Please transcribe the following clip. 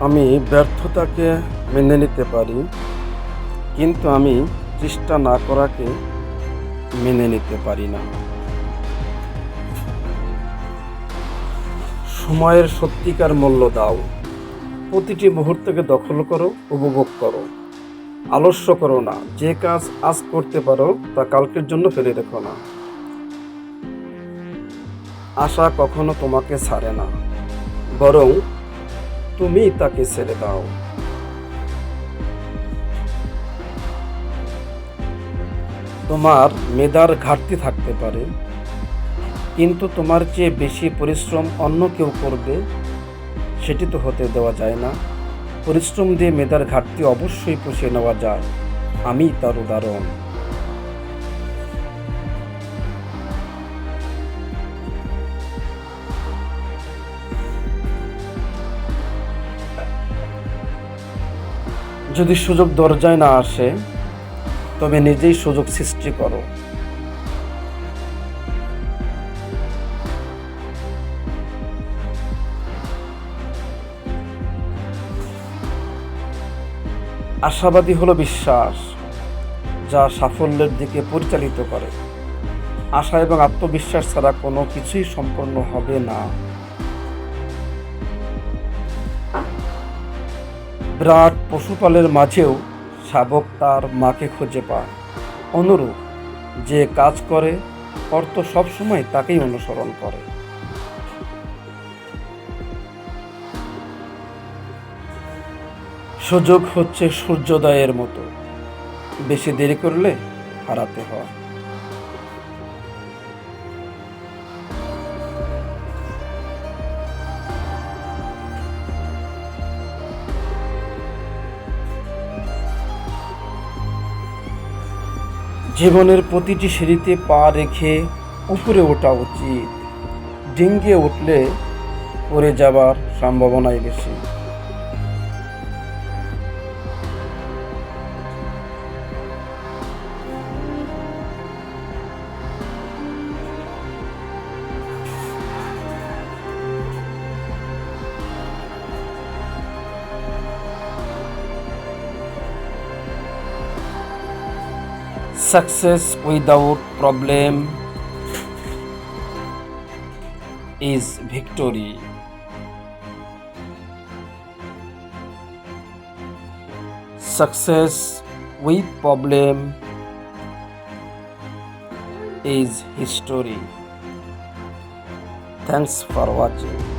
আমি ব্যর্থতাকে মেনে নিতে পারি, কিন্তু আমি চেষ্টা না করাকে মেনে নিতে পারি না। সময়ের সত্যিকার মূল্য দাও। প্রতিটি মুহূর্তকে দখল করো, উপভোগ করো। আলস্য করো না। যে কাজ আজ করতে পারো তা কালকের জন্য ফেলে রেখো না। আশা কখনো তোমাকে ছাড়ে না, বরং তুমি তাকে ছেড়ে দাও। তোমার মেধার ঘাটতি থাকতে পারে, কিন্তু তোমার চেয়ে বেশি পরিশ্রম অন্য কেউ করবে সেটি তো হতে দেওয়া যায় না। পরিশ্রম দিয়ে মেধার ঘাটতি অবশ্যই পুষিয়ে নেওয়া যায়। আমি তার উদাহরণ। যদি সুযোগ দরজায় না আসে, তবে নিজেই সুযোগ সৃষ্টি করো। আশাবাদী হলো বিশ্বাস, যা সাফল্যের দিকে পরিচালিত করে। আশা এবং আত্মবিশ্বাস ছাড়া কোনো কিছুই সম্পন্ন হবে না। বিরাট পশুপালের মাঝেও শাবক তার মাকে খুঁজে পায়। অনুরূপ, যে কাজ করে অর্থ সবসময় তাকেই অনুসরণ করে। সুযোগ হচ্ছে সূর্যোদয়ের মতো, বেশি দেরি করলে হারাতে হয়। জীবনের প্রতিটি সিঁড়িতে পা রেখে উপরে ওঠা উচিত। ডিঙিয়ে উঠলে পড়ে যাবার সম্ভাবনাই বেশি। Success without problem is victory. Success with problem is history. Thanks for watching.